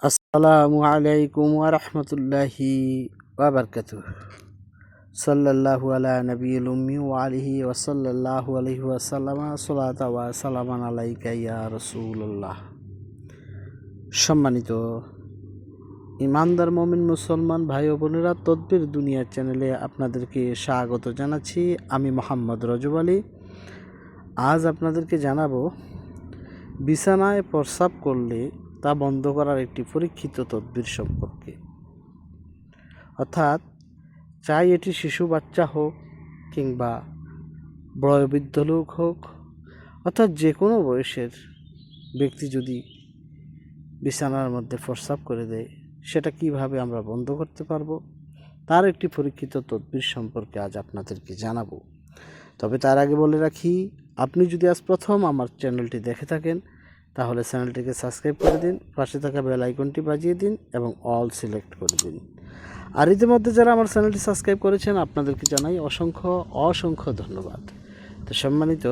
আসসালামু আলাইকুম ওয়া রাহমাতুল্লাহি ওয়া বারাকাতুহু। সাল্লাল্লাহু আলা নবিয়িল উম্মি ওয়া আলিহি ওয়া সাল্লাল্লাহু আলাইহি ওয়া সাল্লামা সালাতা ওয়া সালামান আলাইকা ইয়া রাসূলুল্লাহ। সম্মানিত ইমানদার মুমিন মুসলমান ভাই ও বোনেরা, তদবির দুনিয়া চ্যানেলে আপনাদেরকে স্বাগত জানাচ্ছি। আমি মোহাম্মদ রজব আলী। আজ আপনাদেরকে জানাবো বিছানায় প্রস্রাব করলে তা বন্ধ করার একটি পরীক্ষিত তদবির সম্পর্কে। অর্থাৎ চাই এটি শিশু বাচ্চা হোক কিংবা বয়োবৃদ্ধ লোক হোক, অর্থাৎ যে কোনো বয়সের ব্যক্তি যদি বিছানার মধ্যে প্রস্রাব করে দেয়, সেটা কিভাবে আমরা বন্ধ করতে পারবো তার একটি পরীক্ষিত তদবির সম্পর্কে আজ আপনাদেরকে জানাবো। তবে তার আগে বলে রাখি, আপনি যদি আজ প্রথম আমার চ্যানেলটি দেখে থাকেন তাহলে চ্যানেলটিকে সাবস্ক্রাইব করে দিন, পাশে থাকা বেল আইকনটি বাজিয়ে দিন এবং অল সিলেক্ট করে দিন। আর ইতিমধ্যে যারা আমার চ্যানেলটি সাবস্ক্রাইব করেছেন আপনাদেরকে জানাই অসংখ্য ধন্যবাদ। তো সম্মানিত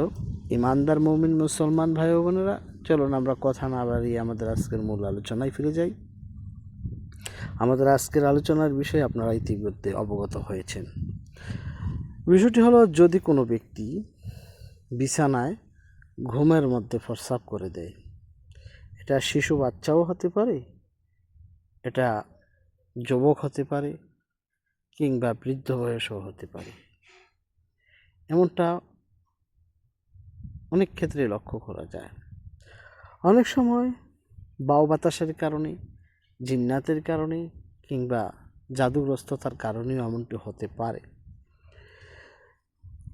ইমানদার মুমিন মুসলমান ভাই ও বোনেরা, চলুন আমরা কথা না বাড়িয়ে আমাদের আজকের মূল আলোচনায় ফিরে যাই। আমাদের আজকের আলোচনার বিষয়ে আপনারা ইতিমধ্যে অবগত হয়েছেন। বিষয়টি হলো, যদি কোনো ব্যক্তি বিছানায় ঘুমের মধ্যে প্রস্রাব করে দেয়, এটা শিশু বাচ্চাও হতে পারে, এটা যুবক হতে পারে কিংবা বৃদ্ধ বয়সও হতে পারে। এমনটা অনেক ক্ষেত্রে লক্ষ্য করা যায়। অনেক সময় বায়ু বাতাসের কারণে, জিন্নাতের কারণে কিংবা জাদুগ্রস্ততার কারণেও এমনটি হতে পারে।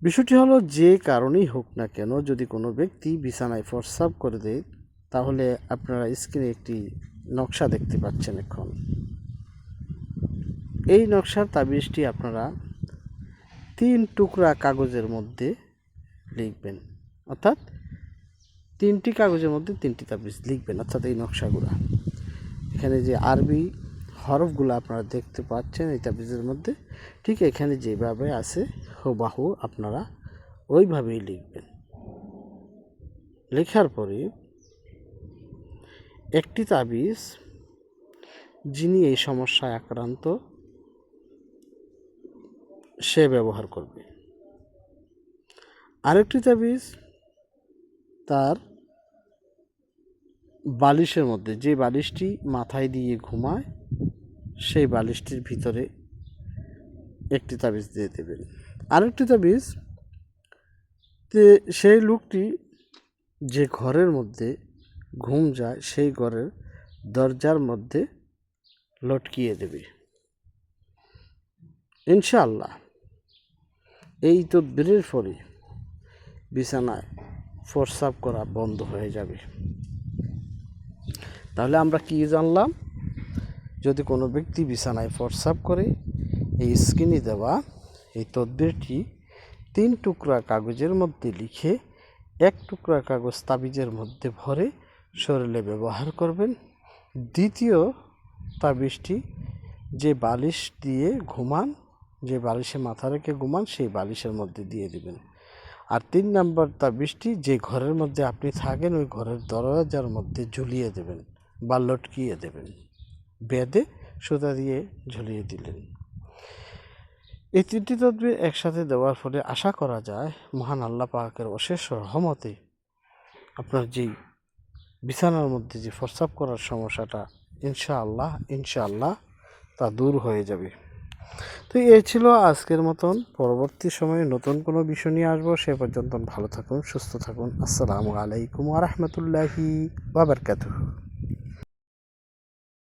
বিষয়টি হলো, যে কারণেই হোক না কেন, যদি কোনো ব্যক্তি বিছানায় প্রস্রাব করে দেয়, তাহলে আপনারা স্ক্রিনে একটি নকশা দেখতে পাচ্ছেন। এখন এই নকশার তাবিজটি আপনারা 3 টুকরা কাগজের মধ্যে লিখবেন, অর্থাৎ 3টি কাগজের মধ্যে 3টি তাবিজ লিখবেন। অর্থাৎ এই নকশাগুলো, এখানে যে আরবি হরফগুলো আপনারা দেখতে পাচ্ছেন এই তাবিজের মধ্যে, ঠিক এখানে যেভাবে আছে হুবহু আপনারা ওইভাবেই লিখবেন। লেখার পরে একটি তাবিজ যিনি এই সমস্যায় আক্রান্ত সে ব্যবহার করবে, আরেকটি তাবিজ তার বালিশের মধ্যে, যে বালিশটি মাথায় দিয়ে ঘুমায় সেই বালিশটির ভিতরে একটি তাবিজ দিয়ে দেবেন। আরেকটি তাবিজ সেই লোকটি যে ঘরের মধ্যে ঘুম যায় সেই ঘরের দরজার মধ্যে লটকিয়ে দেবে। ইনশাআল্লাহ এই তদবিরের পরে বিছানায় প্রস্রাব করা বন্ধ হয়ে যাবে। তাহলে আমরা কি জানলাম? যদি কোনো ব্যক্তি বিছানায় প্রস্রাব করে, এই স্ক্রিনে দেওয়া এই তদবিরটি 3 টুকরা কাগজের মধ্যে লিখে 1 টুকরা কাগজ তাবিজের মধ্যে ভরে শরীরে ব্যবহার করবেন। দ্বিতীয় তাবিজটি যে বালিশ দিয়ে ঘুমান, যে বালিশে মাথা রেখে ঘুমান, সেই বালিশের মধ্যে দিয়ে দিবেন। আর 3 নম্বর তাবিজটি যে ঘরের মধ্যে আপনি থাকেন ওই ঘরের দরজার মধ্যে ঝুলিয়ে দেবেন বা লটকিয়ে দেবেন, বেঁধে সুতা দিয়ে ঝুলিয়ে দিলেন। এই 3টি তদবির একসাথে দেওয়ার ফলে আশা করা যায় মহান আল্লাহ পাকের অশেষ রহমতে আপনার যেই বিছানার মধ্যে যে প্রস্রাব করার সমস্যাটা ইনশাআল্লাহ তা দূর হয়ে যাবে। তো এই ছিল আজকের মতন। পরবর্তী সময়ে নতুন কোনো বিষয় নিয়ে আসবো। সে পর্যন্ত ভালো থাকুন, সুস্থ থাকুন। আসসালামু আলাইকুম ওয়া রাহমাতুল্লাহি ওয়া বারাকাতুহু।